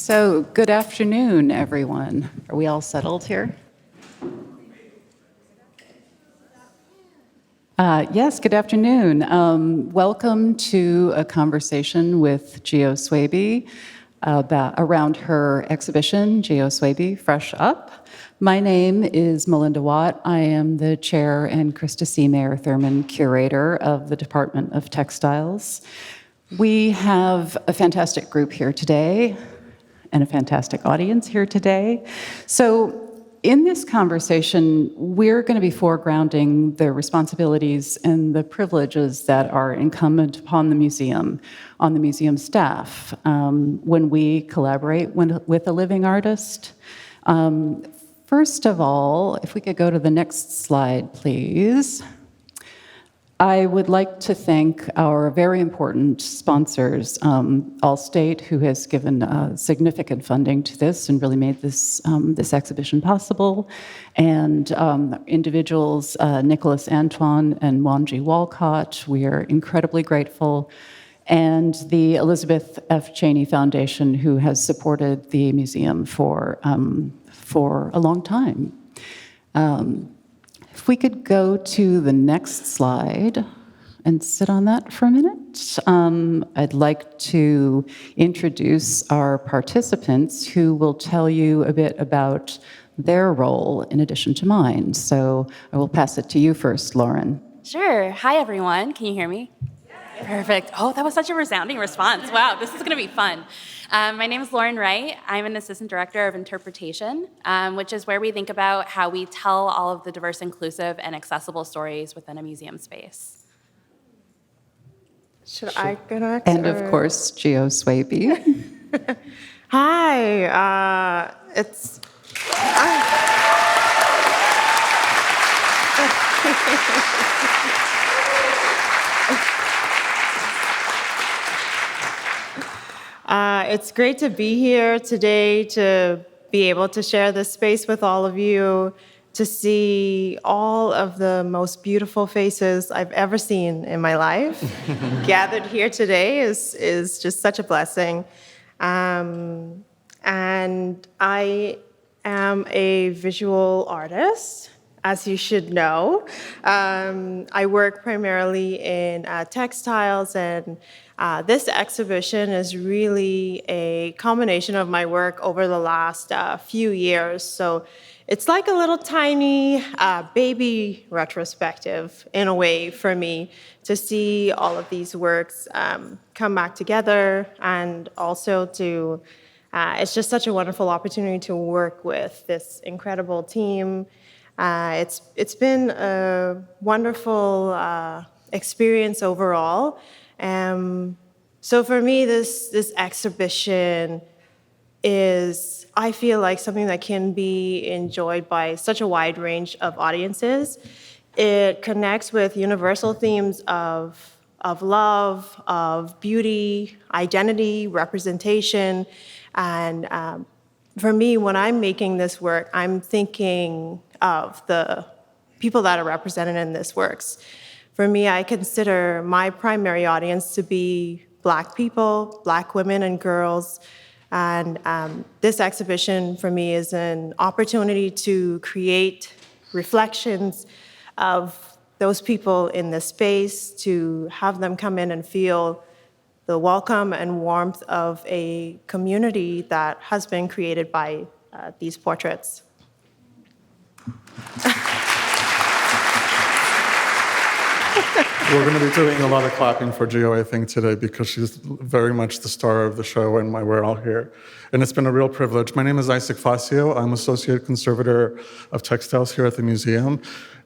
So, good afternoon, everyone. Are we all settled here? Yes, good afternoon. Welcome to a conversation with Gio Swaby around her exhibition, Gio Swaby, Fresh Up. My name is Melinda Watt. I am the chair and Krista C. Mayer-Thurman curator of the Department of Textiles. We have a fantastic group here today and a fantastic audience here today. So in this conversation, we're going to be foregrounding the responsibilities and the privileges that are incumbent upon the museum, on the museum staff, when we collaborate with a living artist. First of all, if we could go to the next slide, please. I would like to thank our very important sponsors, Allstate, who has given significant funding to this and really made this exhibition possible, and individuals, Nicholas Antoine and Wanji Walcott. We are incredibly grateful. And the Elizabeth F. Cheney Foundation, who has supported the museum for a long time. If we could go to the next slide and sit on that for a minute. I'd like to introduce our participants who will tell you a bit about their role in addition to mine. So I will pass it to you first, Loren. Sure. Hi, everyone. Can you hear me? Perfect. Oh, that was such a resounding response. Wow, this is going to be fun. My name is Loren Wright. I'm an assistant director of interpretation, which is where we think about how we tell all of the diverse, inclusive, and accessible stories within a museum space. Should I go next? And of course, Gio Swaby. Hi. It's. It's great to be here today, to be able to share this space with all of you, to see all of the most beautiful faces I've ever seen in my life. Gathered here today is just such a blessing. And I am a visual artist, as you should know. I work primarily in textiles, and this exhibition is really a combination of my work over the last few years. So it's like a little tiny baby retrospective, in a way, for me to see all of these works come back together, and also to, it's just such a wonderful opportunity to work with this incredible team. It's been a wonderful experience overall. So for me, this exhibition is, I feel like, something that can be enjoyed by such a wide range of audiences. It connects with universal themes of love, of beauty, identity, representation, and for me, when I'm making this work, I'm thinking of the people that are represented in this works. For me, I consider my primary audience to be Black people, Black women and girls. And this exhibition for me is an opportunity to create reflections of those people in this space, to have them come in and feel the welcome and warmth of a community that has been created by these portraits. We're going to be doing a lot of clapping for Gio, I think, today, because she's very much the star of the show and why we're all here. And it's been a real privilege. My name is Isaac Facio. I'm associate conservator of textiles here at the museum,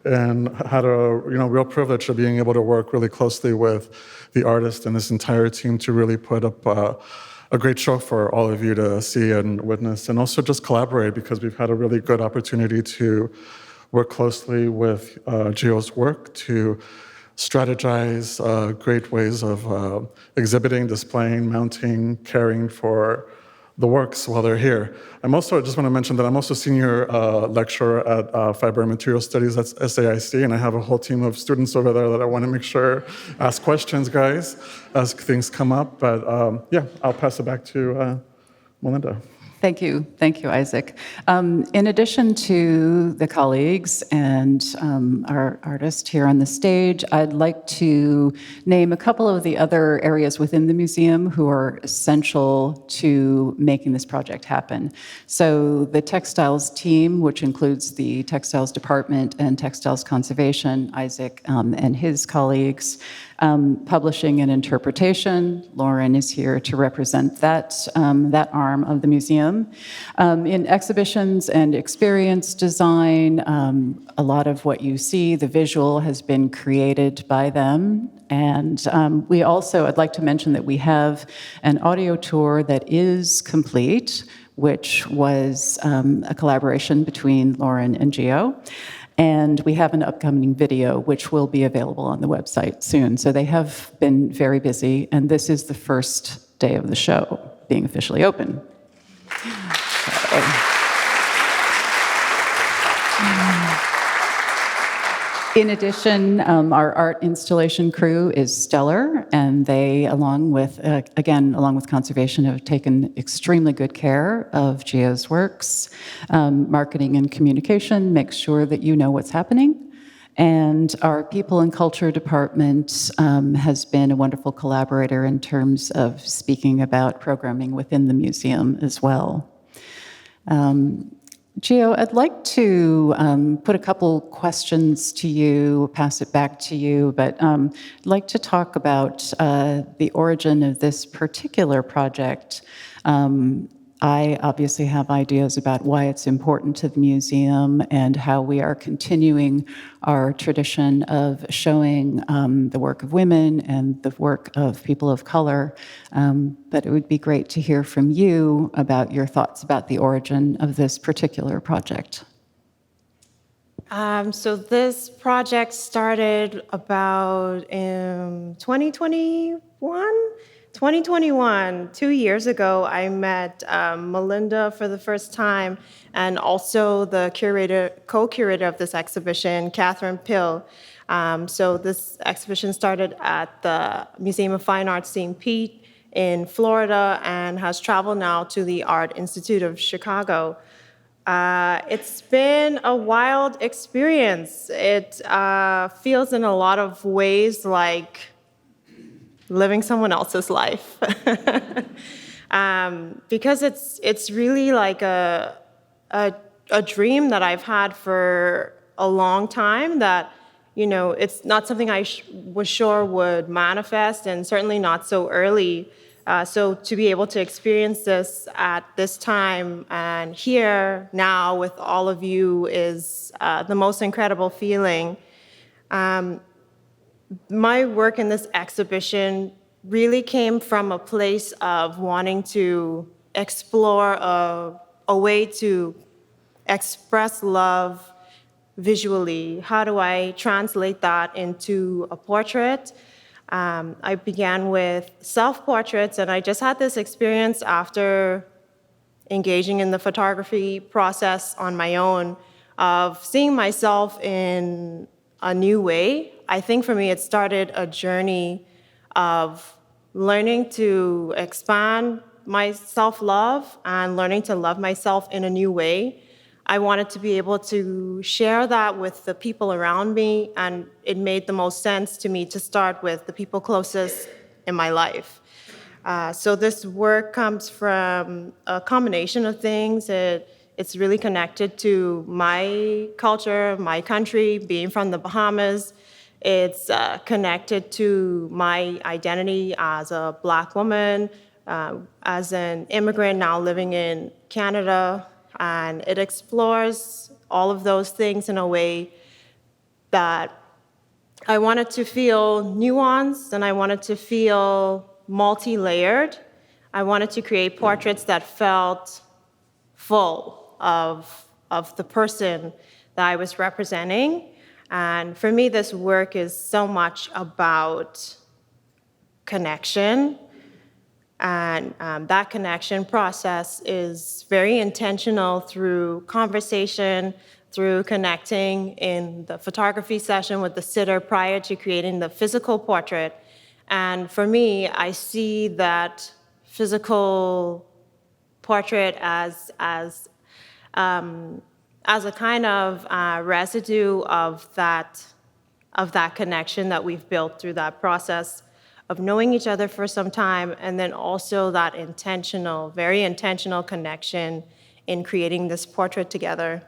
and had a real privilege of being able to work really closely with the artist and this entire team to really put up a great show for all of you to see and witness, and also just collaborate, because we've had a really good opportunity to work closely with Gio's work to strategize great ways of exhibiting, displaying, mounting, caring for the works while they're here. I just want to mention that I'm also senior lecturer at Fiber and Material Studies at SAIC, and I have a whole team of students over there that I want to make sure ask questions, guys, as things come up. But yeah, I'll pass it back to Melinda. Thank you. Thank you, Isaac. In addition to the colleagues and our artist here on the stage, I'd like to name a couple of the other areas within the museum who are essential to making this project happen. So the Textiles team, which includes the Textiles department and Textiles conservation, Isaac and his colleagues. Publishing and interpretation, Loren is here to represent that arm of the museum. In exhibitions and experience design, a lot of what you see, the visual, has been created by them. And we also, I'd like to mention that we have an audio tour that is complete, which was a collaboration between Loren and Gio. And we have an upcoming video, which will be available on the website soon. So they have been very busy, and this is the first day of the show being officially open. In addition, our art installation crew is stellar, and they, along with conservation, have taken extremely good care of Gio's works. Marketing and communication makes sure that you know what's happening. And our people and culture department has been a wonderful collaborator in terms of speaking about programming within the museum as well. Gio, I'd like to put a couple questions to you, pass it back to you, but I'd like to talk about the origin of this particular project. I obviously have ideas about why it's important to the museum and how we are continuing our tradition of showing the work of women and the work of people of color. But it would be great to hear from you about your thoughts about the origin of this particular project. So this project started about in 2021, 2 years ago. I met Melinda for the first time, and also the co-curator of this exhibition, Catherine Pill. So this exhibition started at the Museum of Fine Arts St. Pete in Florida and has traveled now to the Art Institute of Chicago. It's been a wild experience. It feels in a lot of ways like living someone else's life. Because it's really like a dream that I've had for a long time that, you know, it's not something I was sure would manifest, and certainly not so early. So to be able to experience this at this time and here now with all of you is the most incredible feeling. My work in this exhibition really came from a place of wanting to explore a way to express love visually. How do I translate that into a portrait? I began with self-portraits, and I just had this experience after engaging in the photography process on my own of seeing myself in a new way. I think for me, it started a journey of learning to expand my self-love and learning to love myself in a new way. I wanted to be able to share that with the people around me, and it made the most sense to me to start with the people closest in my life. So this work comes from a combination of things. It's really connected to my culture, my country, being from the Bahamas. It's connected to my identity as a Black woman, as an immigrant now living in Canada, and it explores all of those things in a way that I wanted to feel nuanced, and I wanted to feel multi-layered. I wanted to create portraits that felt full of the person that I was representing. And for me, this work is so much about connection. And that connection process is very intentional through conversation, through connecting in the photography session with the sitter prior to creating the physical portrait. And for me, I see that physical portrait as a kind of residue of that connection that we've built through that process of knowing each other for some time, and then also that very intentional connection in creating this portrait together.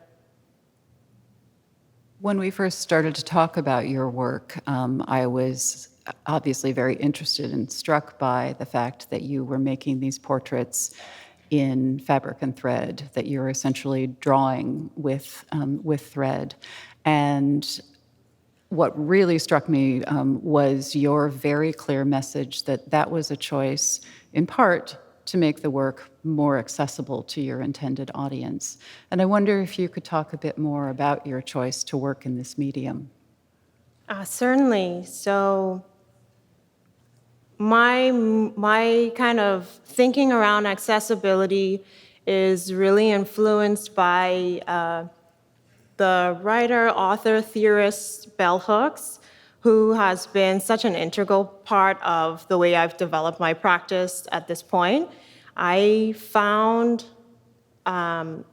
When we first started to talk about your work, I was obviously very interested and struck by the fact that you were making these portraits in fabric and thread, that you're essentially drawing with thread. And what really struck me was your very clear message that that was a choice, in part, to make the work more accessible to your intended audience. And I wonder if you could talk a bit more about your choice to work in this medium. Certainly. So my kind of thinking around accessibility is really influenced by the writer, author, theorist bell hooks, who has been such an integral part of the way I've developed my practice at this point. I found, in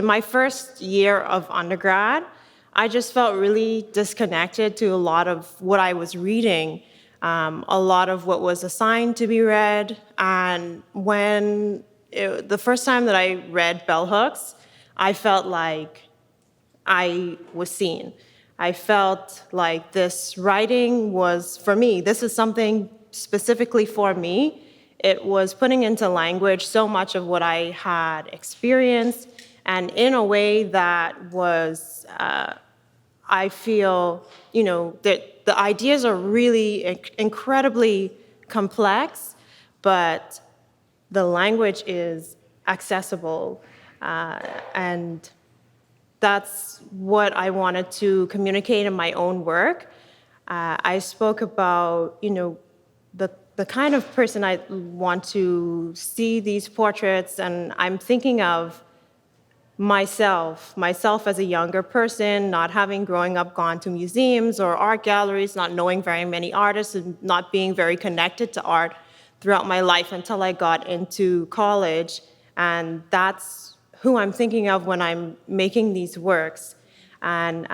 my first year of undergrad, I just felt really disconnected to a lot of what I was reading, a lot of what was assigned to be read. And the first time that I read bell hooks, I felt like I was seen. I felt like this writing was, for me, this is something specifically for me. It was putting into language so much of what I had experienced, and in a way that was, I feel, that the ideas are really incredibly complex, but the language is accessible, and that's what I wanted to communicate in my own work. I spoke about, the kind of person I want to see these portraits, and I'm thinking of myself as a younger person, not having growing up gone to museums or art galleries, not knowing very many artists, and not being very connected to art throughout my life until I got into college. And that's who I'm thinking of when I'm making these works. And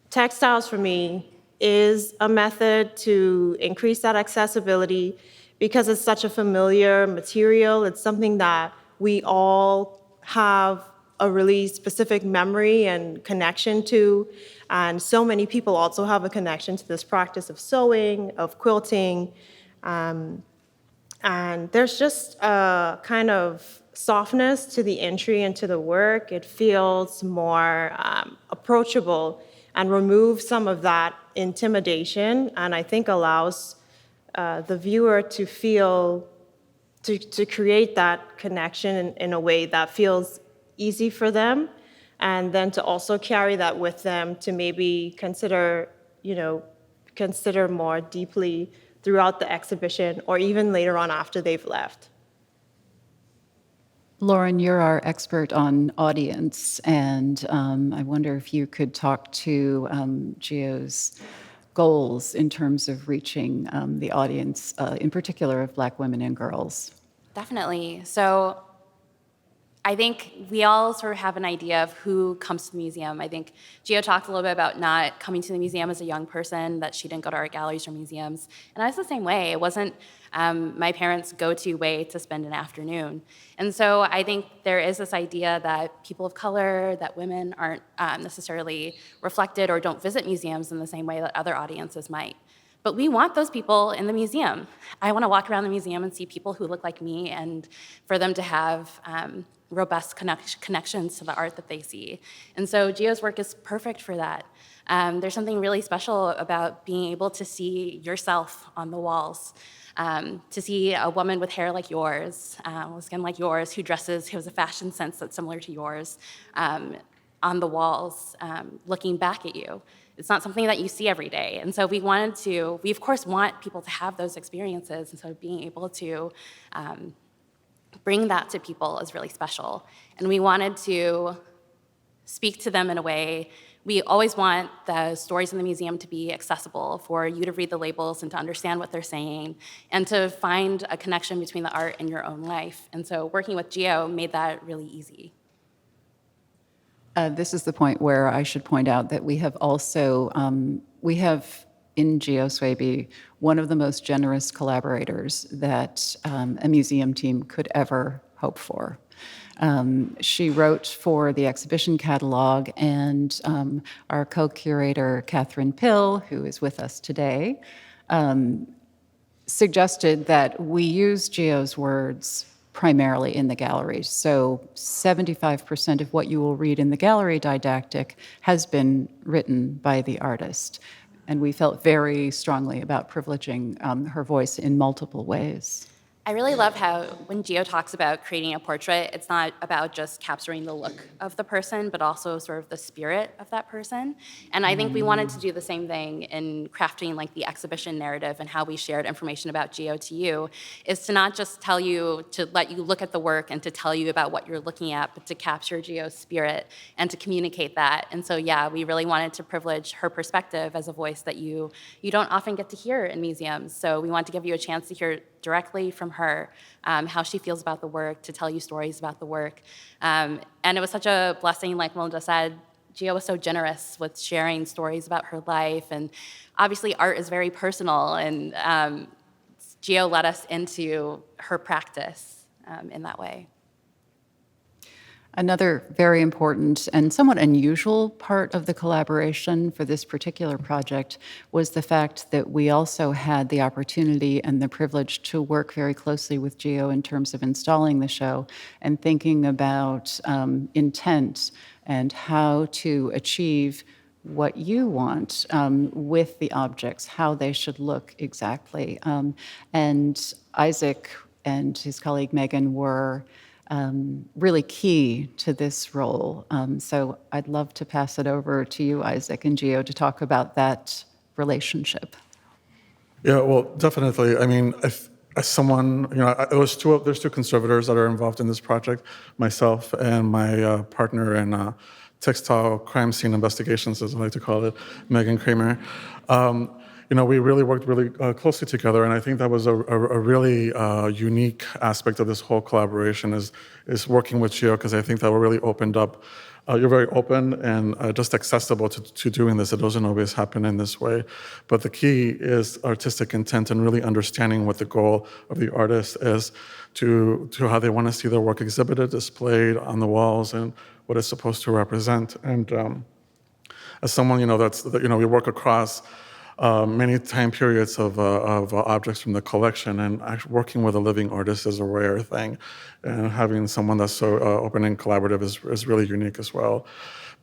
textiles for me is a method to increase that accessibility because it's such a familiar material. It's something that we all have a really specific memory and connection to. And so many people also have a connection to this practice of sewing, of quilting. And there's just a kind of softness to the entry into the work. It feels more approachable and removes some of that intimidation, and I think allows the viewer to feel, to create that connection in a way that feels easy for them, and then to also carry that with them to maybe consider more deeply throughout the exhibition or even later on after they've left. Loren, you're our expert on audience, and I wonder if you could talk to Gio's goals in terms of reaching the audience, in particular of Black women and girls. Definitely. So I think we all sort of have an idea of who comes to the museum. I think Gio talked a little bit about not coming to the museum as a young person, that she didn't go to art galleries or museums. And I was the same way. It wasn't my parents' go-to way to spend an afternoon. And so I think there is this idea that people of color, that women aren't necessarily reflected or don't visit museums in the same way that other audiences might. But we want those people in the museum. I want to walk around the museum and see people who look like me, and for them to have robust connections to the art that they see. And so Gio's work is perfect for that. There's something really special about being able to see yourself on the walls, to see a woman with hair like yours, skin like yours, who has a fashion sense that's similar to yours, on the walls, looking back at you. It's not something that you see every day. And so we of course want people to have those experiences, and so being able to bring that to people is really special. And we wanted to speak to them in a way we always want the stories in the museum to be accessible for you to read the labels and to understand what they're saying and to find a connection between the art and your own life. And so working with Gio made that really easy. This is the point where I should point out that we have also, we have in Gio Swaby one of the most generous collaborators that a museum team could ever hope for. She wrote for the exhibition catalog, and our co-curator, Catherine Pill, who is with us today, suggested that we use Gio's words primarily in the gallery. So 75% of what you will read in the gallery didactic has been written by the artist. And we felt very strongly about privileging her voice in multiple ways. I really love how when Gio talks about creating a portrait, it's not about just capturing the look of the person, but also sort of the spirit of that person. And I think we wanted to do the same thing in crafting like the exhibition narrative and how we shared information about Gio to you, is to not just tell you, to let you look at the work and to tell you about what you're looking at, but to capture Gio's spirit and to communicate that. And so, yeah, we really wanted to privilege her perspective as a voice that you don't often get to hear in museums. So we want to give you a chance to hear directly from her, how she feels about the work, to tell you stories about the work. And it was such a blessing, like Melinda said. Gio was so generous with sharing stories about her life, and obviously art is very personal, and Gio led us into her practice in that way. Another very important and somewhat unusual part of the collaboration for this particular project was the fact that we also had the opportunity and the privilege to work very closely with Gio in terms of installing the show and thinking about intent and how to achieve what you want with the objects, how they should look exactly. And Isaac and his colleague Megan were really key to this role. So I'd love to pass it over to you, Isaac and Gio, to talk about that relationship. Yeah, well, definitely. I mean, as someone, there's two conservators that are involved in this project, myself and my partner in textile crime scene investigations, as I like to call it, Megan Kramer. We really worked really closely together, and I think that was a really unique aspect of this whole collaboration is working with Gio, because I think that really opened up. You're very open and just accessible to doing this. It doesn't always happen in this way, but the key is artistic intent and really understanding what the goal of the artist is, to how they want to see their work exhibited, displayed on the walls, and what it's supposed to represent. And as someone, we work across many time periods of objects from the collection, and actually working with a living artist is a rare thing, and having someone that's so open and collaborative is really unique as well.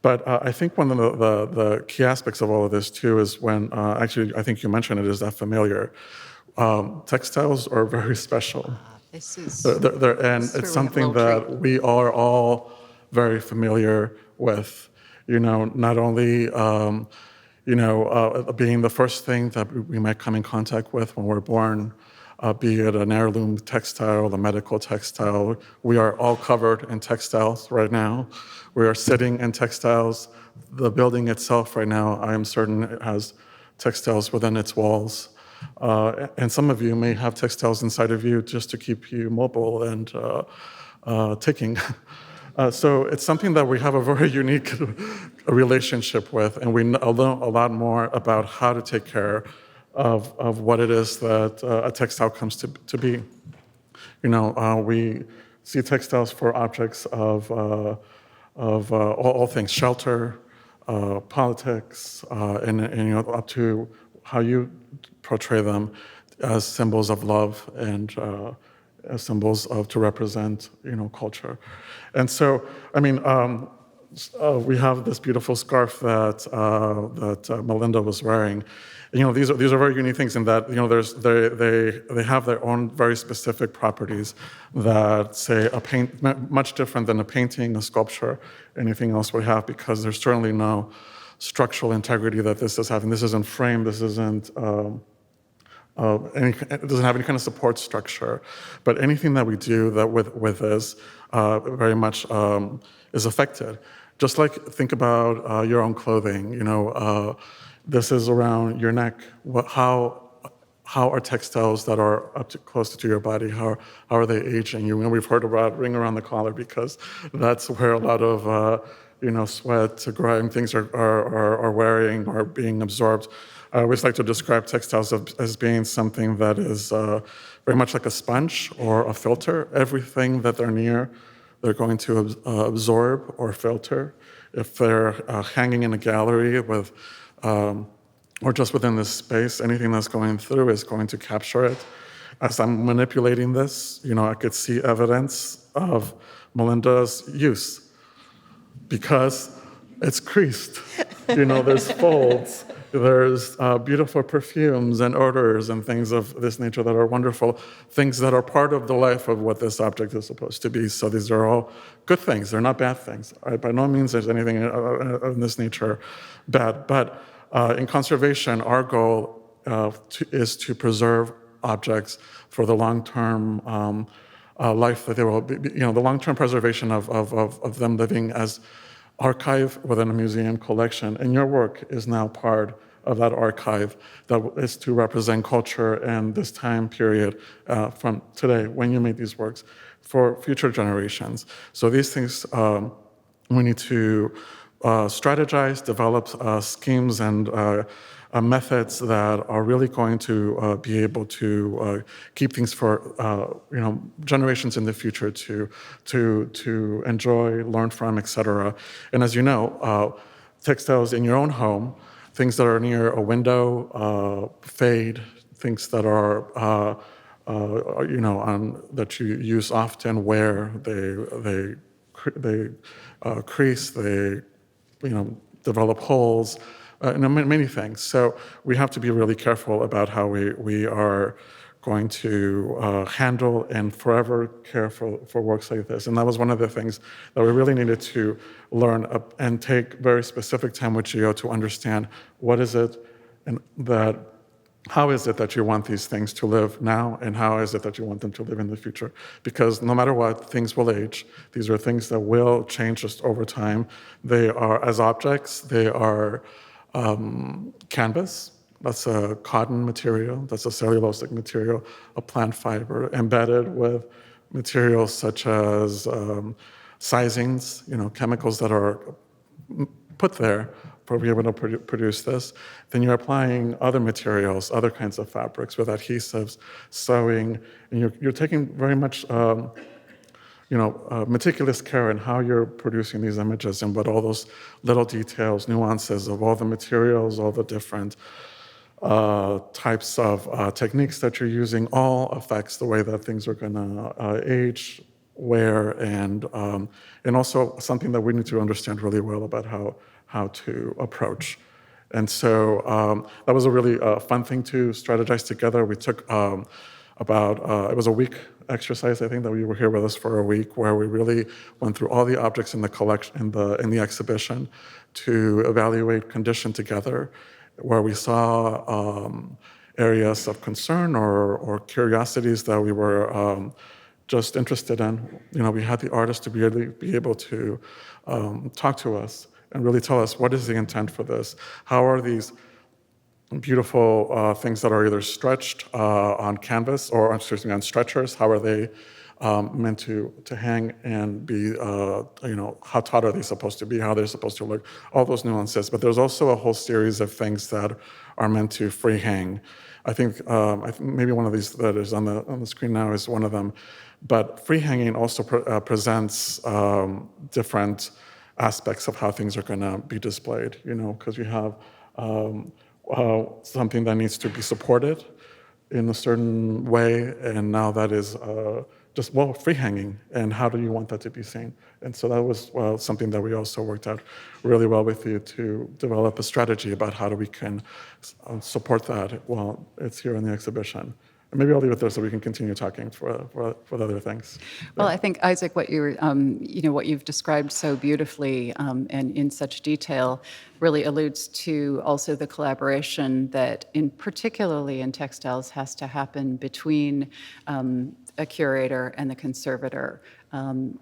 But I think one of the key aspects of all of this too is when, actually, I think you mentioned it, is that familiar. Textiles are very special. This is and it's something that we are all very familiar with. Not only being the first thing that we might come in contact with when we're born, be it an heirloom textile, a medical textile. We are all covered in textiles right now. We are sitting in textiles. The building itself right now, I am certain it has textiles within its walls. And some of you may have textiles inside of you just to keep you mobile and ticking. So it's something that we have a very unique relationship with, and we know a lot more about how to take care of what it is that a textile comes to be. We see textiles for objects of all things: shelter, politics, and up to how you portray them as symbols of love and as symbols to represent, culture. And so, we have this beautiful scarf that Melinda was wearing. These are very unique things in that, they have their own very specific properties that, say, much different than a painting, a sculpture, anything else we have, because there's certainly no structural integrity that this is having. This isn't framed. This isn't. It doesn't have any kind of support structure, but anything that we do that with this very much is affected. Just like think about your own clothing. This is around your neck. How are textiles that are close to your body? How are they aging? We've heard about ring around the collar because that's where a lot of sweat, grime things are wearing or being absorbed. I always like to describe textiles as being something that is very much like a sponge or a filter. Everything that they're near, they're going to absorb or filter. If they're hanging in a gallery with, or just within this space, anything that's going through is going to capture it. As I'm manipulating this, I could see evidence of Melinda's use because it's creased. There's folds. There's beautiful perfumes and odors and things of this nature that are wonderful, things that are part of the life of what this object is supposed to be. So these are all good things. They're not bad things. By no means is anything of this nature bad. But in conservation, our goal is to preserve objects for the long-term life that they will be, the long-term preservation of them living as archive within a museum collection, and your work is now part of that archive that is to represent culture and this time period from today when you made these works for future generations. So these things we need to strategize, develop schemes and methods that are really going to be able to keep things for generations in the future to enjoy, learn from, etc. And as you know, textiles in your own home, things that are near a window fade, things that are that you use often, wear, they crease, they develop holes. Many things. So we have to be really careful about how we are going to handle and forever care for works like this. And that was one of the things that we really needed to learn and take very specific time with Gio to understand what is it and how is it that you want these things to live now, and how is it that you want them to live in the future? Because no matter what, things will age. These are things that will change just over time. They are, as objects, they are canvas, that's a cotton material, that's a cellulosic material, a plant fiber, embedded with materials such as sizings, chemicals that are put there for being able to produce this. Then you're applying other materials, other kinds of fabrics with adhesives, sewing, and you're taking very much meticulous care in how you're producing these images and what all those little details, nuances of all the materials, all the different types of techniques that you're using, all affects the way that things are going to age, wear, and also something that we need to understand really well about how to approach. And so that was a really fun thing to strategize together. We took it was a week exercise, I think, that we were here with us for a week, where we really went through all the objects in the collection, in the exhibition, to evaluate condition together, where we saw areas of concern or curiosities that we were just interested in. We had the artists to really be able to talk to us and really tell us, what is the intent for this? How are these beautiful things that are either stretched on canvas or, on stretchers, how are they meant to hang and be, how taut are they supposed to be, how they're supposed to look, all those nuances. But there's also a whole series of things that are meant to free hang. I think maybe one of these that is on the screen now is one of them. But free hanging also presents different aspects of how things are going to be displayed, because you have something that needs to be supported in a certain way, and now that is just, free hanging, and how do you want that to be seen? And so that was something that we also worked out really well with you to develop a strategy about how we can support that while it's here in the exhibition. And maybe I'll leave it there so we can continue talking for the other things. Well, I think, Isaac, what you've described so beautifully and in such detail really alludes to also the collaboration that, particularly in textiles, has to happen between a curator and the conservator.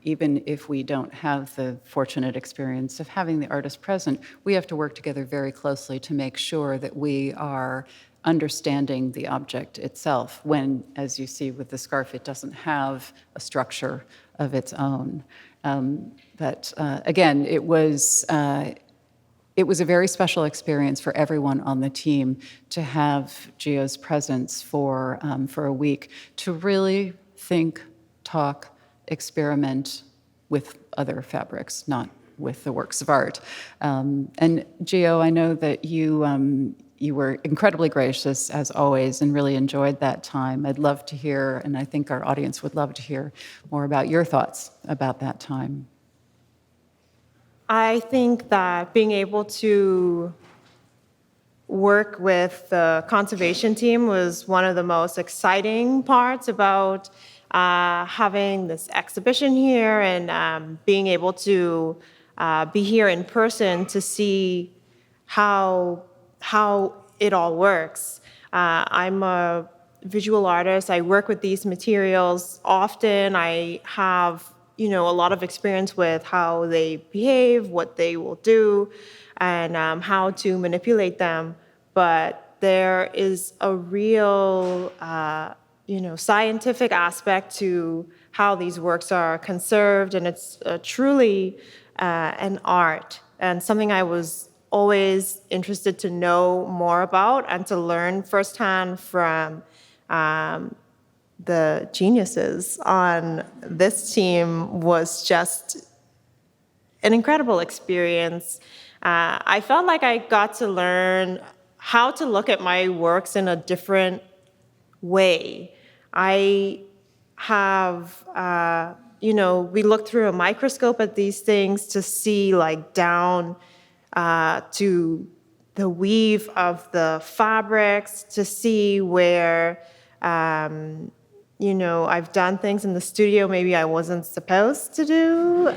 Even if we don't have the fortunate experience of having the artist present, we have to work together very closely to make sure that we are understanding the object itself when, as you see with the scarf, it doesn't have a structure of its own. But again, it was a very special experience for everyone on the team to have Gio's presence for a week to really think, talk, experiment with other fabrics, not with the works of art. And Gio, I know that you were incredibly gracious, as always, and really enjoyed that time. I'd love to hear, and I think our audience would love to hear more about your thoughts about that time. I think that being able to work with the conservation team was one of the most exciting parts about having this exhibition here and being able to be here in person to see how it all works. I'm a visual artist. I work with these materials often. I have, a lot of experience with how they behave, what they will do, and how to manipulate them. But there is a real, scientific aspect to how these works are conserved, and it's truly an art and something I was always interested to know more about and to learn firsthand from the geniuses on this team was just an incredible experience. I felt like I got to learn how to look at my works in a different way. I have, we look through a microscope at these things to see down to the weave of the fabrics, to see where, I've done things in the studio maybe I wasn't supposed to do,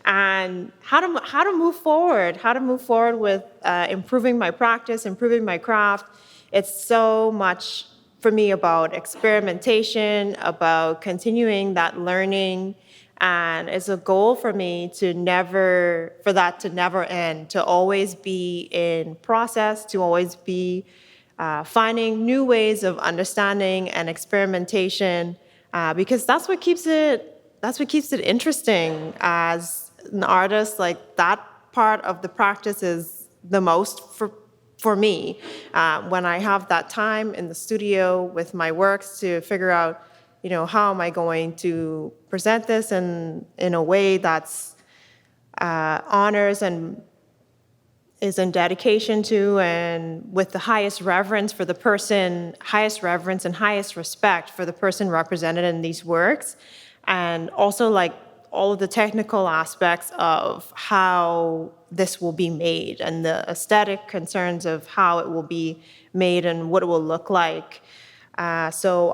and how to move forward with improving my practice, improving my craft. It's so much for me about experimentation, about continuing that learning. And it's a goal for me for that to never end, to always be in process, to always be finding new ways of understanding and experimentation, because that's what keeps it interesting as an artist. That part of the practice is the most for me. When I have that time in the studio with my works to figure out, how am I going to present this in a way that's honors and is in dedication to and with the highest reverence for the person, highest reverence and highest respect for the person represented in these works, and also all of the technical aspects of how this will be made and the aesthetic concerns of how it will be made and what it will look like. So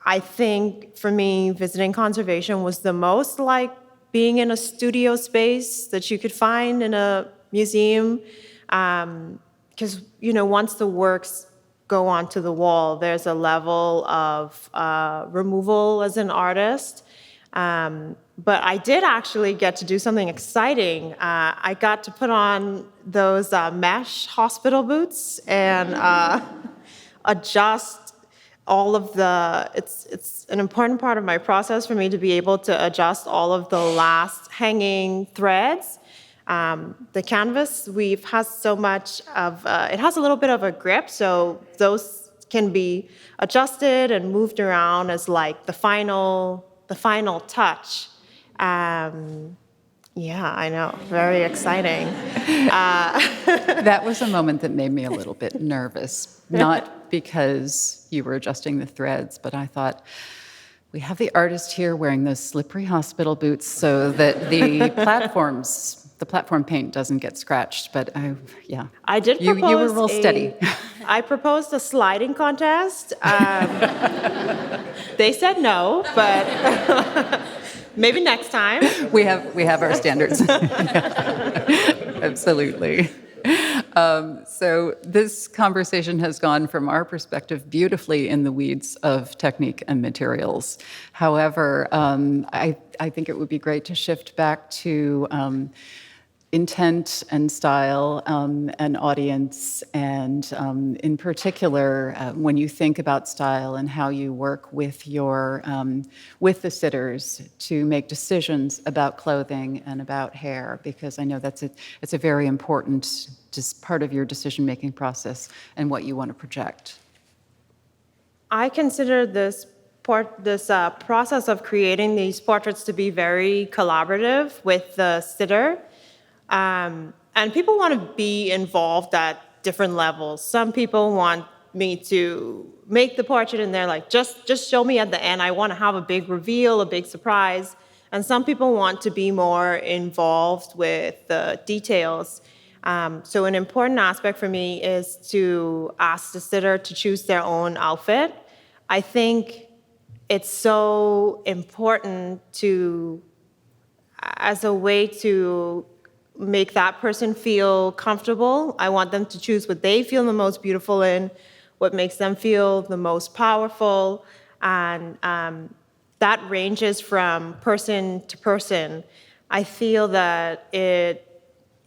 I think for me, visiting conservation was the most like being in a studio space that you could find in a museum, because once the works go onto the wall, there's a level of removal as an artist. But I did actually get to do something exciting. I got to put on those mesh hospital boots and adjust all of it's an important part of my process for me to be able to adjust all of the last hanging threads. The canvas has so much of, it has a little bit of a grip, so those can be adjusted and moved around as the final touch. Yeah, I know, very exciting. That was a moment that made me a little bit nervous, not because you were adjusting the threads, but I thought, we have the artist here wearing those slippery hospital boots so that the platform paint doesn't get scratched, but yeah. I did propose you were real steady. I proposed a sliding contest. They said no, but maybe next time. We have our standards. Absolutely. So this conversation has gone, from our perspective, beautifully in the weeds of technique and materials. However, I think it would be great to shift back to intent and style and audience, and in particular, when you think about style and how you work with your with the sitters to make decisions about clothing and about hair, because I know it's a very important just part of your decision-making process and what you want to project. I consider this process of creating these portraits to be very collaborative with the sitter. And people want to be involved at different levels. Some people want me to make the portrait and they're like, just show me at the end. I want to have a big reveal, a big surprise. And some people want to be more involved with the details. So an important aspect for me is to ask the sitter to choose their own outfit. I think it's so important as a way to make that person feel comfortable. I want them to choose what they feel the most beautiful in, what makes them feel the most powerful, and that ranges from person to person. I feel that it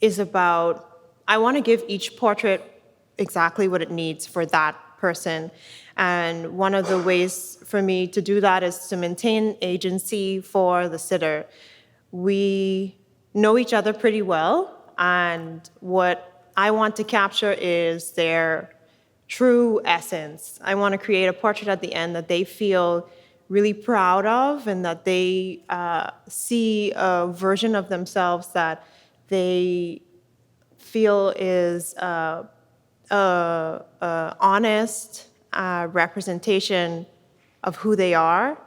is about, I want to give each portrait exactly what it needs for that person. And one of the ways for me to do that is to maintain agency for the sitter. We know each other pretty well, and what I want to capture is their true essence. I want to create a portrait at the end that they feel really proud of, and that they see a version of themselves that they feel is honest representation of who they are.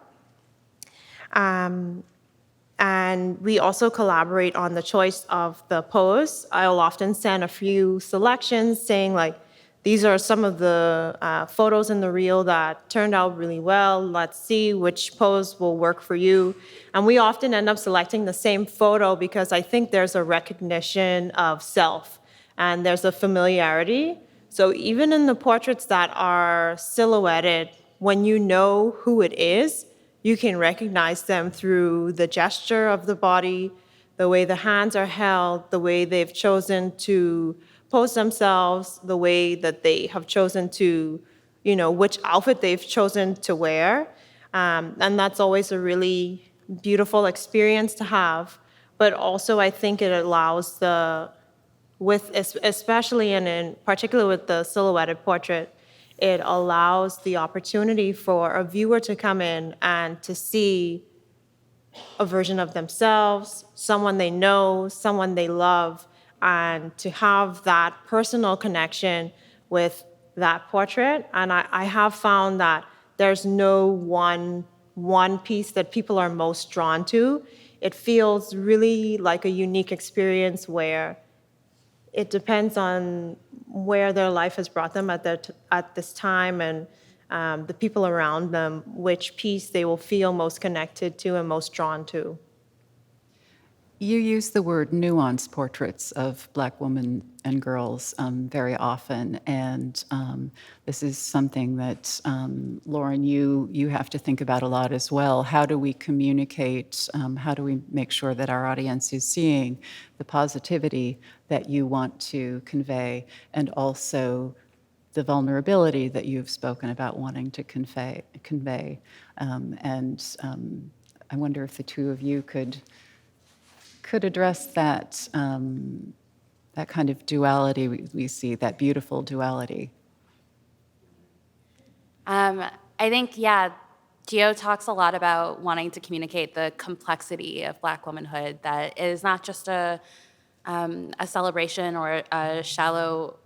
And we also collaborate on the choice of the pose. I'll often send a few selections saying, like, these are some of the photos in the reel that turned out really well. Let's see which pose will work for you. And we often end up selecting the same photo because I think there's a recognition of self and there's a familiarity. So even in the portraits that are silhouetted, when you know who it is, you can recognize them through the gesture of the body, the way the hands are held, the way they've chosen to pose themselves, the way that they have chosen to, which outfit they've chosen to wear. And that's always a really beautiful experience to have. But also I think it allows especially and in particular with the silhouetted portrait, it allows the opportunity for a viewer to come in and to see a version of themselves, someone they know, someone they love, and to have that personal connection with that portrait. And I have found that there's no one piece that people are most drawn to. It feels really like a unique experience where it depends on where their life has brought them at this time, and the people around them, which piece they will feel most connected to and most drawn to. You use the word nuance portraits of Black women and girls very often, and this is something that, Loren, you have to think about a lot as well. How do we communicate? How do we make sure that our audience is seeing the positivity that you want to convey, and also the vulnerability that you've spoken about wanting to convey? I wonder if the two of you could address that that kind of duality we see, that beautiful duality. I think, Gio talks a lot about wanting to communicate the complexity of Black womanhood, that it is not just a celebration or a shallow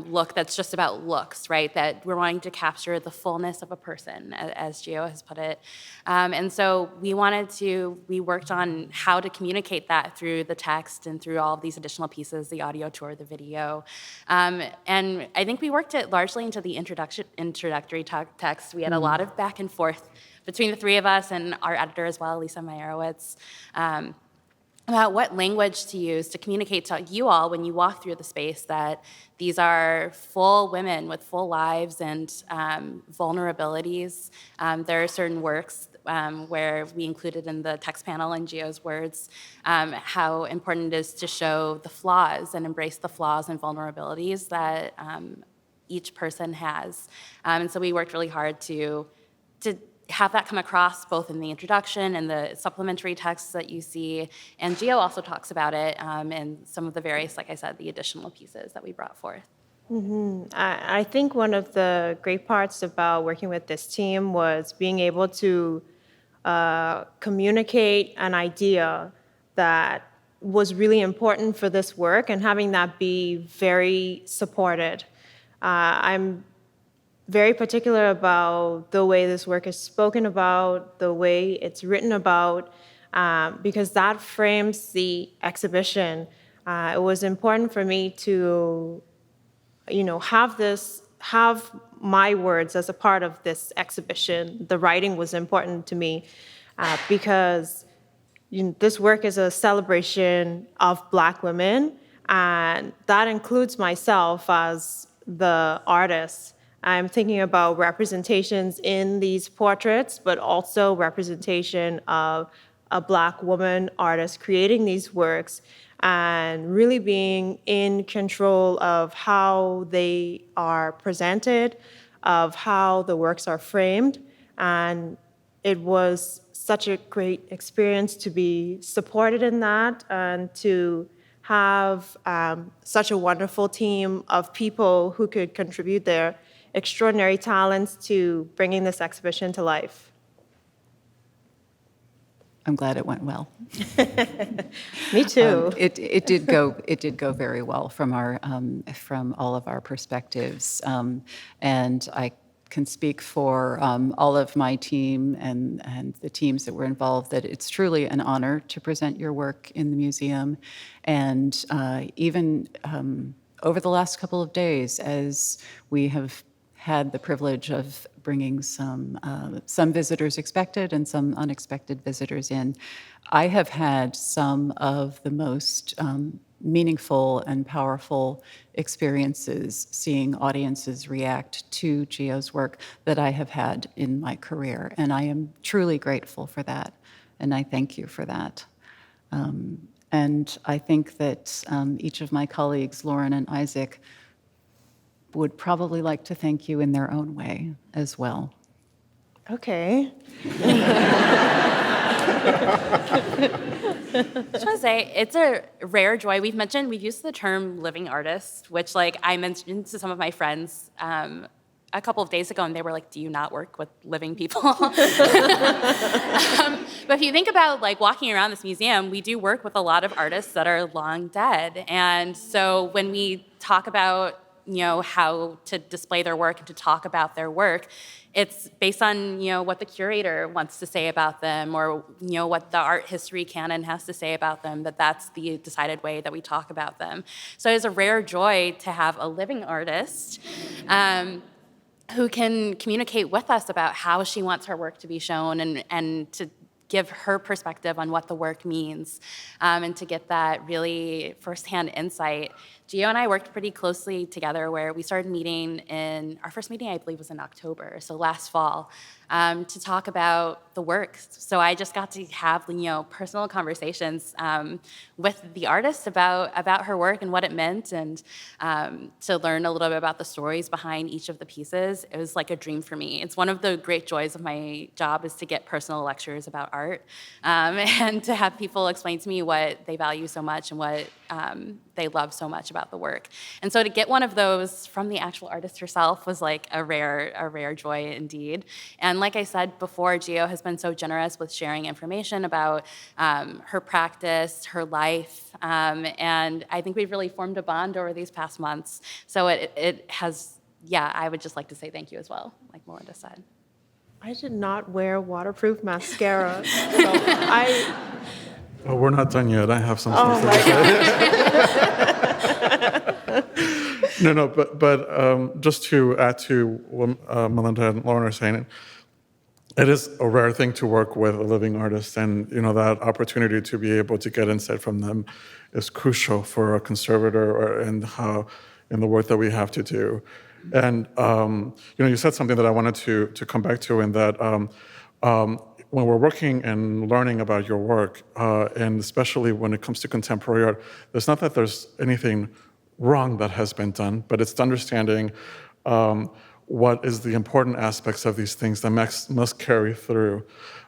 look that's just about looks, right? That we're wanting to capture the fullness of a person, as Gio has put it. And so we worked on how to communicate that through the text and through all of these additional pieces, the audio tour, the video. And I think we worked it largely into the introductory text. We had a lot of back and forth between the three of us and our editor as well, Lisa Meyerowitz. about what language to use to communicate to you all when you walk through the space that these are full women with full lives and vulnerabilities. There are certain works where we included in the text panel in Gio's words how important it is to show the flaws and embrace the flaws and vulnerabilities that each person has. And so we worked really hard to have that come across both in the introduction and the supplementary texts that you see. And Gio also talks about it in some of the various, like I said, the additional pieces that we brought forth. I think one of the great parts about working with this team was being able to communicate an idea that was really important for this work and having that be very supported. I'm very particular about the way this work is spoken about, the way it's written about, because that frames the exhibition. It was important for me to, have my words as a part of this exhibition. The writing was important to me because this work is a celebration of Black women, and that includes myself as the artist. I'm thinking about representations in these portraits, but also representation of a Black woman artist creating these works and really being in control of how they are presented, of how the works are framed. And it was such a great experience to be supported in that and to have such a wonderful team of people who could contribute their extraordinary talents to bringing this exhibition to life. I'm glad it went well. Me too. It did go very well from all of our perspectives, and I can speak for all of my team and the teams that were involved that it's truly an honor to present your work in the museum, and even over the last couple of days, as we have had the privilege of bringing some visitors expected and some unexpected visitors in. I have had some of the most meaningful and powerful experiences seeing audiences react to Gio's work that I have had in my career, and I am truly grateful for that, and I thank you for that. And I think that each of my colleagues, Loren and Isaac, would probably like to thank you in their own way as well. Okay. I just want to say, it's a rare joy. We've used the term living artist, which I mentioned to some of my friends a couple of days ago, and they were like, do you not work with living people? But if you think about walking around this museum, we do work with a lot of artists that are long dead. And so when we talk about how to display their work and to talk about their work, it's based on, what the curator wants to say about them or, what the art history canon has to say about them, that's the decided way that we talk about them. So it's a rare joy to have a living artist who can communicate with us about how she wants her work to be shown and to give her perspective on what the work means, and to get that really firsthand insight. Gio and I worked pretty closely together where we started meeting our first meeting I believe was in October, so last fall, to talk about the work. So I just got to have personal conversations with the artist about her work and what it meant, and to learn a little bit about the stories behind each of the pieces. It was like a dream for me. It's one of the great joys of my job is to get personal lectures about art, and to have people explain to me what they value so much and what they love so much about the work. And so to get one of those from the actual artist herself was a rare joy indeed. And like I said before, Gio has been so generous with sharing information about her practice, her life, and I think we've really formed a bond over these past months. So it has, I would just like to say thank you as well, like Melinda said. I did not wear waterproof mascara, so Oh, we're not done yet. I have some Oh stuff my to say. but just to add to what Melinda and Loren are saying, it is a rare thing to work with a living artist, and that opportunity to be able to get insight from them is crucial for a conservator and how in the work that we have to do. And you said something that I wanted to come back to, in that when we're working and learning about your work, and especially when it comes to contemporary art, it's not that there's anything wrong that has been done, but it's understanding what is the important aspects of these things that must carry through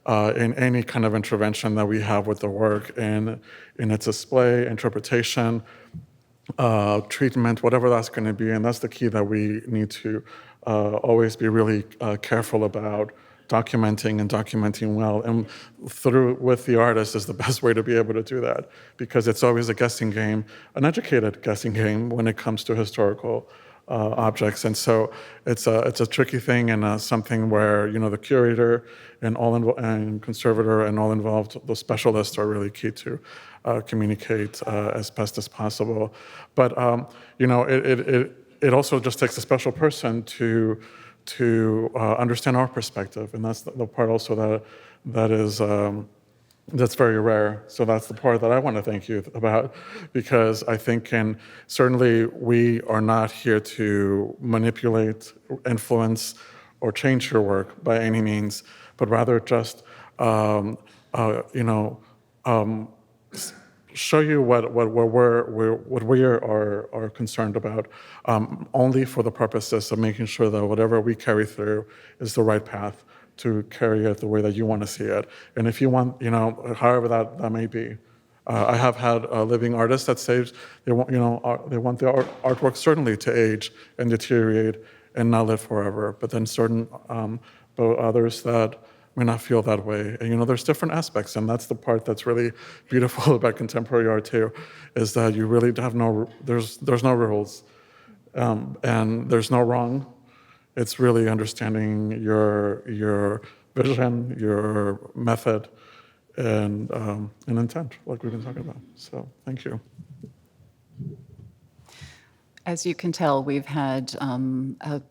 in any kind of intervention that we have with the work, and in its display, interpretation, treatment, whatever that's going to be. And that's the key that we need to always be really careful about documenting well. And with the artist is the best way to be able to do that, because it's always a guessing game, an educated guessing game when it comes to historical objects. And so it's a tricky thing, and something where the curator and conservator and all involved, the specialists, are really key to communicate as best as possible. But it also just takes a special person to understand our perspective, and that's the part also that's very rare. So that's the part that I want to thank you about, because I think, and certainly we are not here to manipulate, influence, or change your work by any means, but rather just show you what we are concerned about, only for the purposes of making sure that whatever we carry through is the right path to carry it the way that you want to see it. And if you want, however that may be. I have had living artists that say they want their artwork certainly to age and deteriorate and not live forever, but then but others that may not feel that way. And there's different aspects, and that's the part that's really beautiful about contemporary art too, is that you really have there's no rules, and there's no wrong. It's really understanding your vision, your method, and intent, like we've been talking about. So thank you. As you can tell, we've had a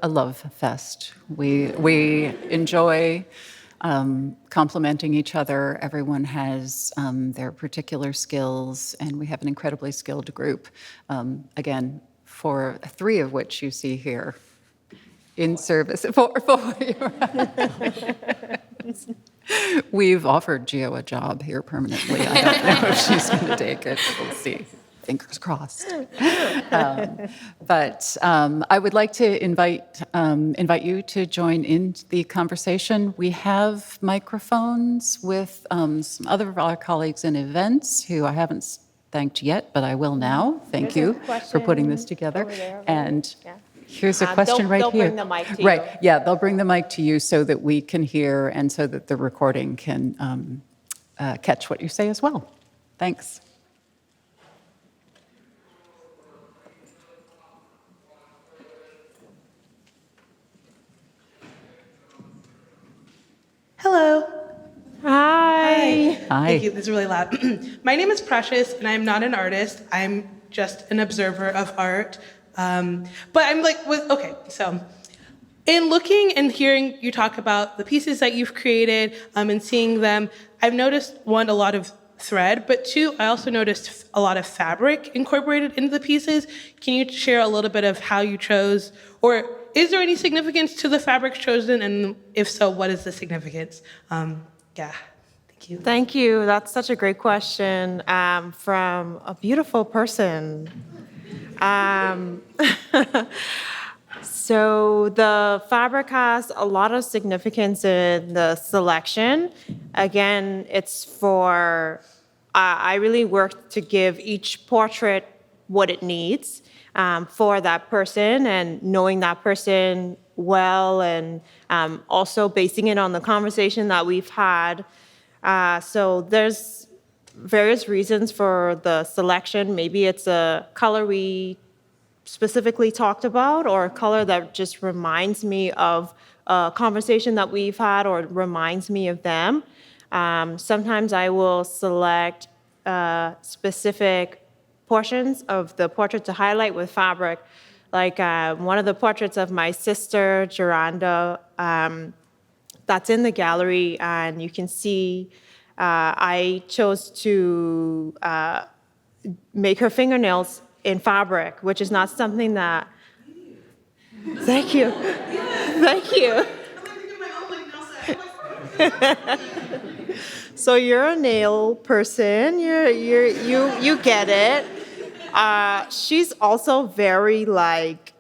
love fest. We enjoy complementing each other. Everyone has their particular skills, and we have an incredibly skilled group. Again, for three of which you see here in service. We've offered Gio a job here permanently. I don't know if she's going to take it. We'll see. Fingers crossed. But I would like to invite you to join in the conversation. We have microphones with some other of our colleagues in events who I haven't thanked yet, but I will now. Thank you for putting this together. And here's a question right here. They'll bring the mic to you. Right, yeah, they'll bring the mic to you so that we can hear and so that the recording can catch what you say as well. Thanks. Hello. Hi. Hi. Thank you. This is really loud. My name is Precious, and I'm not an artist. I'm just an observer of art. But I'm okay, so in looking and hearing you talk about the pieces that you've created and seeing them, I've noticed, one, a lot of thread, but two, I also noticed a lot of fabric incorporated into the pieces. Can you share a little bit of how you chose, or is there any significance to the fabric chosen, and if so, what is the significance? Thank you. Thank you. That's such a great question from a beautiful person. So the fabric has a lot of significance in the selection. Again, it's for, I really work to give each portrait what it needs for that person, and knowing that person well, and also basing it on the conversation that we've had. So there's various reasons for the selection. Maybe it's a color we specifically talked about, or a color that just reminds me of a conversation that we've had, or reminds me of them. Sometimes I will select specific portions of the portrait to highlight with fabric. Like one of the portraits of my sister, Geranda, that's in the gallery, and you can see I chose to make her fingernails in fabric, which is not something that. Thank you, thank you. So you're a nail person. You get it. She's also very like,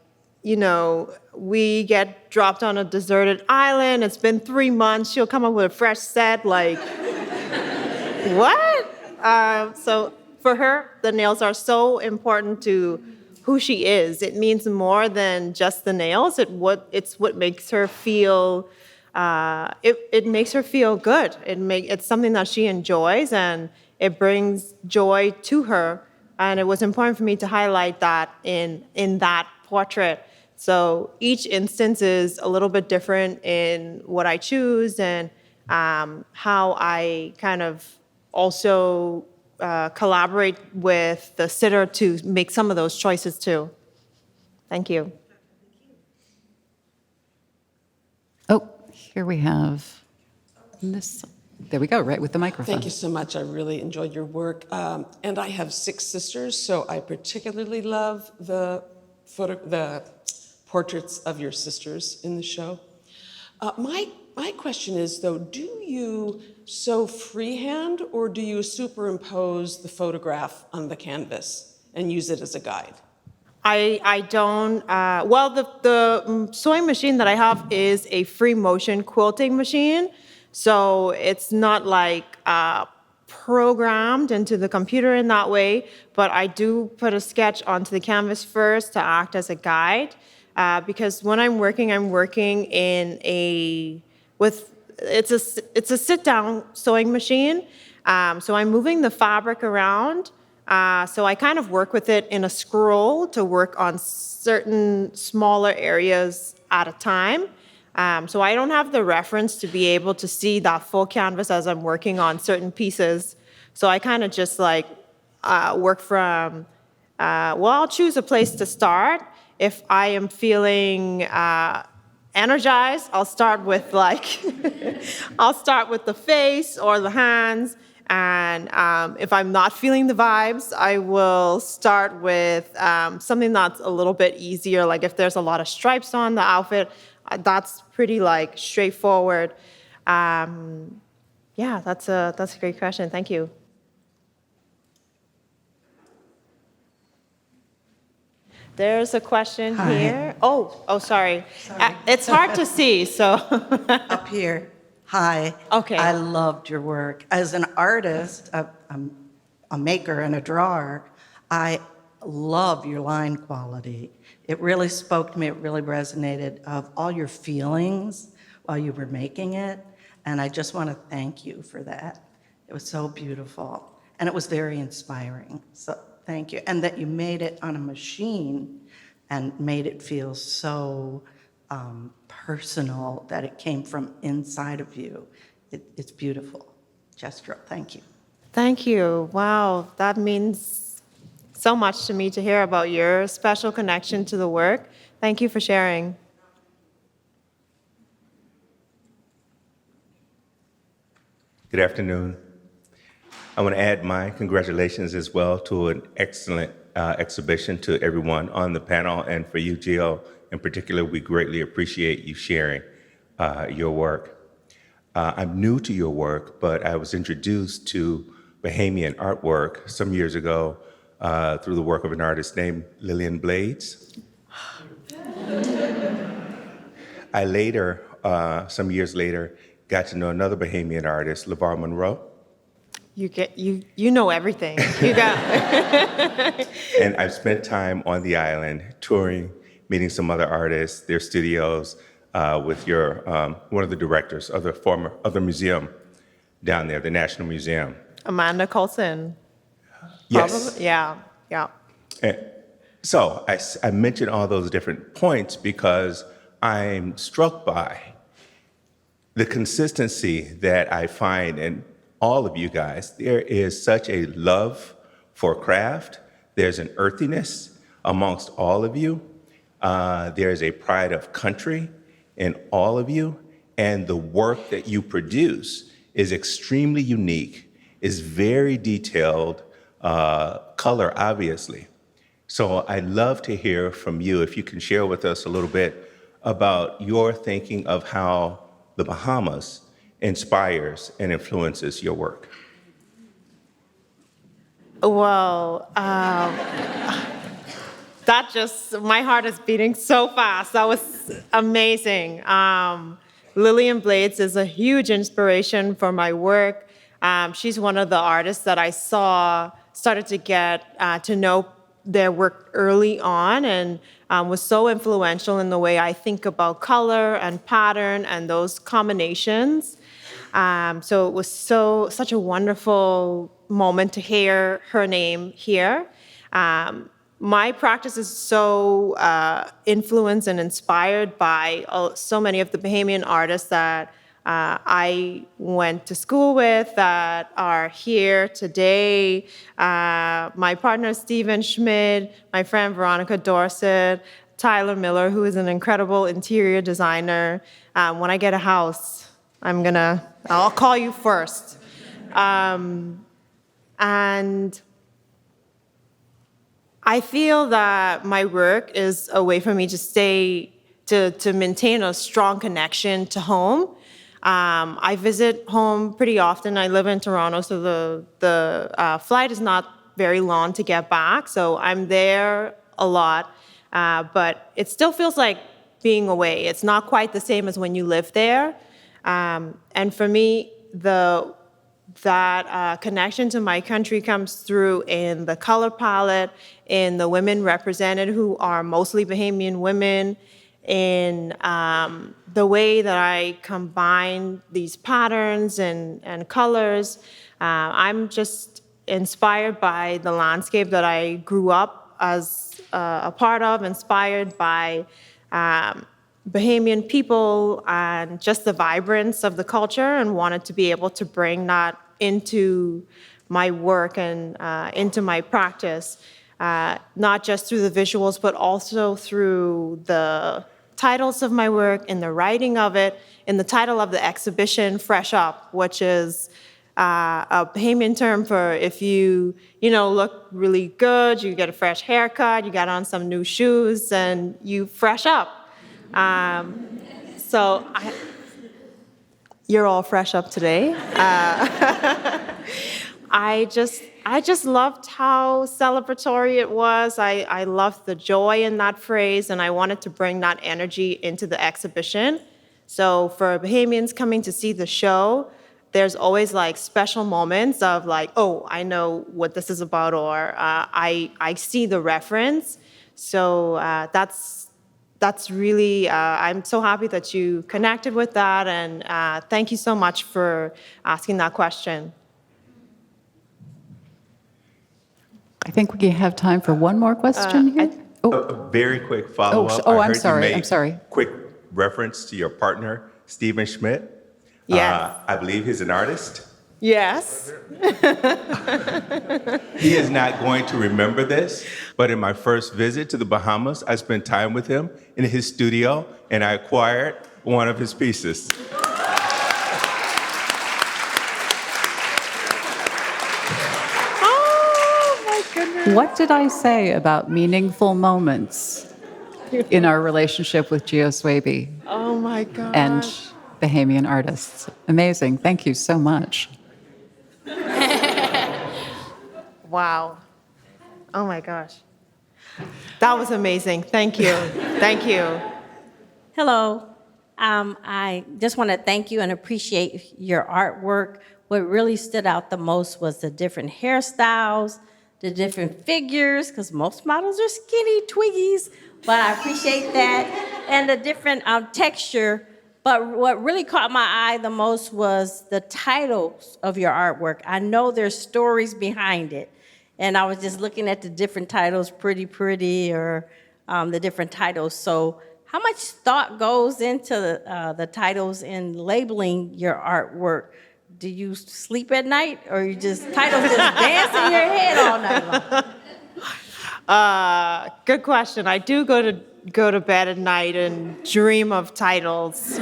we get dropped on a deserted island. It's been 3 months. She'll come up with a fresh set. Like, what? So for her, the nails are so important to who she is. It means more than just the nails. It's what makes her feel. It makes her feel good. It's something that she enjoys, and it brings joy to her. And it was important for me to highlight that in that portrait. So each instance is a little bit different in what I choose and how I kind of also collaborate with the sitter to make some of those choices too. Thank you. Oh, here we have this. There we go, right with the microphone. Thank you so much. I really enjoyed your work. And I have 6 sisters, so I particularly love the portraits of your sisters in the show. My question is, though, do you sew freehand or do you superimpose the photograph on the canvas and use it as a guide? I don't, well, the sewing machine that I have is a free motion quilting machine. So it's not like programmed into the computer in that way, but I do put a sketch onto the canvas first to act as a guide. Because when I'm working in it's a sit-down sewing machine. So I'm moving the fabric around. So I kind of work with it in a scroll to work on certain smaller areas at a time. So I don't have the reference to be able to see that full canvas as I'm working on certain pieces. So I kind of just like work from, I'll choose a place to start. If I am feeling energized, I'll start with I'll start with the face or the hands. And if I'm not feeling the vibes, I will start with something that's a little bit easier. Like if there's a lot of stripes on the outfit, that's pretty straightforward. Yeah, that's a great question. Thank you. There's a question here. Oh, sorry. It's hard to see, so. Up here. Hi. Okay. I loved your work. As an artist, a maker and a drawer, I love your line quality. It really spoke to me. It really resonated of all your feelings while you were making it. And I just want to thank you for that. It was so beautiful. And it was very inspiring. So thank you. And that you made it on a machine and made it feel so personal that it came from inside of you. It's beautiful. Jestro, thank you. Thank you. Wow, that means so much to me to hear about your special connection to the work. Thank you for sharing. Good afternoon. I want to add my congratulations as well to an excellent exhibition to everyone on the panel, and for you, Gio, in particular, we greatly appreciate you sharing your work. I'm new to your work, but I was introduced to Bahamian artwork some years ago through the work of an artist named Lillian Blades. I later, some years later, got to know another Bahamian artist, LeVar Monroe. You know everything. You got. And I've spent time on the island touring, meeting some other artists, their studios, with your one of the directors of the museum down there, the National Museum. Amanda Coulson. Yes. Probably. Yeah. And so I mentioned all those different points because I'm struck by the consistency that I find in all of you guys. There is such a love for craft. There's an earthiness amongst all of you. There's a pride of country in all of you. and the work that you produce is extremely unique, is very detailed, color, obviously. So I'd love to hear from you, if you can share with us a little bit about your thinking of how the Bahamas inspires and influences your work. Well, my heart is beating so fast. That was amazing. Lillian Blades is a huge inspiration for my work. She's one of the artists that I started to get to know their work early on, and was so influential in the way I think about color and pattern and those combinations. So it was such a wonderful moment to hear her name here. My practice is so influenced and inspired by so many of the Bahamian artists that I went to school with that are here today. My partner, Stephen Schmidt, my friend, Veronica Dorset, Tyler Miller, who is an incredible interior designer. When I get a house, I'll call you first. And I feel that my work is a way for me to maintain a strong connection to home. I visit home pretty often. I live in Toronto, so the flight is not very long to get back, so I'm there a lot. But it still feels like being away. It's not quite the same as when you live there. And for me, that connection to my country comes through in the color palette, in the women represented who are mostly Bahamian women, in the way that I combine these patterns and colors. I'm just inspired by the landscape that I grew up as a part of, inspired by Bahamian people and just the vibrance of the culture, and wanted to be able to bring that into my work and into my practice, not just through the visuals, but also through the titles of my work, in the writing of it, in the title of the exhibition, Fresh Up, which is a Bahamian term for if you look really good, you get a fresh haircut, you got on some new shoes, and you fresh up. You're all fresh up today. I just loved how celebratory it was. I loved the joy in that phrase, and I wanted to bring that energy into the exhibition. So for Bahamians coming to see the show, there's always like special moments of like, oh, I know what this is about, or I see the reference. So that's really, I'm so happy that you connected with that, and thank you so much for asking that question. I think we have time for one more question here. A very quick follow-up. I I'm heard sorry. you make I'm sorry. Quick reference to your partner, Stephen Schmidt. Yes. I believe he's an artist. Yes. He is not going to remember this, but in my first visit to the Bahamas, I spent time with him in his studio, and I acquired one of his pieces. What did I say about meaningful moments in our relationship with Gio Swaby Oh my God. and Bahamian artists? Amazing. Thank you so much. Wow. Oh my gosh. That was amazing. Thank you. Thank you. Hello. I just want to thank you and appreciate your artwork. What really stood out the most was the different hairstyles, the different figures, because most models are skinny twiggies, but I appreciate that, and the different texture. But what really caught my eye the most was the titles of your artwork. I know there's stories behind it, and I was just looking at the different titles, Pretty Pretty, or the different titles. So how much thought goes into the titles in labeling your artwork? Do you sleep at night, or you just titles just dance in your head all night long? Good question. I do go to bed at night and dream of titles.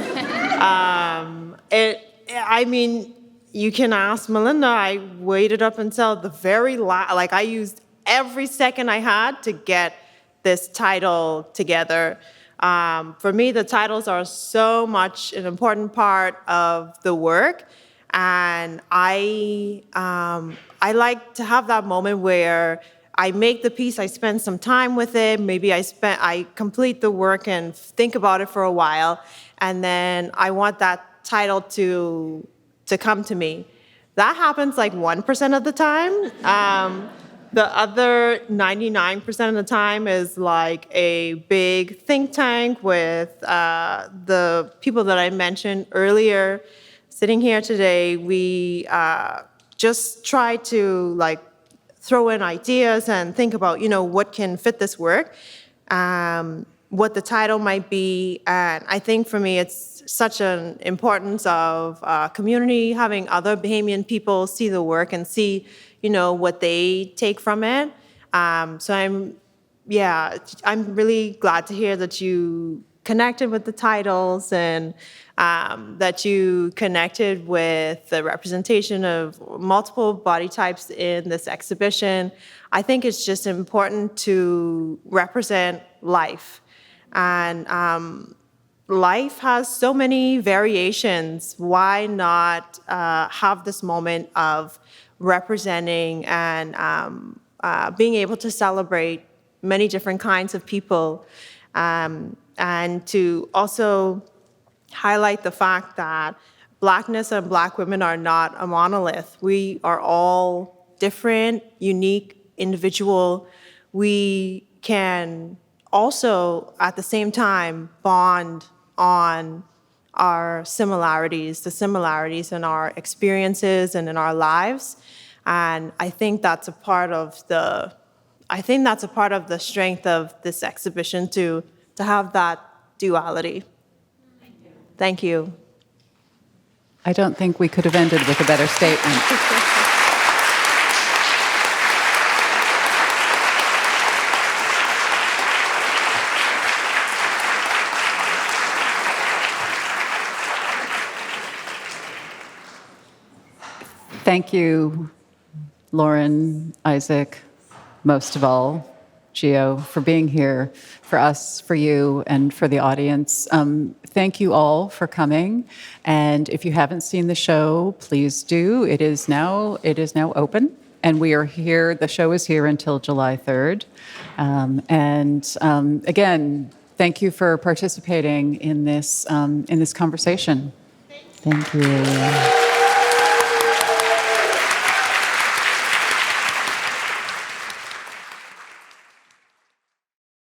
I mean, you can ask Melinda. I waited up until the very last. Like, I used every second I had to get this title together. For me, the titles are so much an important part of the work, and I like to have that moment where I make the piece, I spend some time with it, maybe I complete the work and think about it for a while, and then I want that title to come to me. That happens like 1% of the time. The other 99% of the time is like a big think tank with the people that I mentioned earlier. Sitting here today, we just try to like throw in ideas and think about, what can fit this work, what the title might be. And I think for me, it's such an importance of community, having other Bahamian people see the work and see, what they take from it. So I'm really glad to hear that you connected with the titles and that you connected with the representation of multiple body types in this exhibition. I think it's just important to represent life. And life has so many variations. Why not have this moment of representing and being able to celebrate many different kinds of people, and to also highlight the fact that Blackness and Black women are not a monolith. We are all different, unique, individual. We can also, at the same time, bond on our similarities, the similarities in our experiences and in our lives. And I think that's a part of the strength of this exhibition to have that duality. Thank you. I don't think we could have ended with a better statement. Thank you, Loren, Isaac, most of all, Gio, for being here, for us, for you, and for the audience. Thank you all for coming. And if you haven't seen the show, please do. It is now open, and we are here. The show is here until July 3rd. Again, thank you for participating in this conversation. Thank you.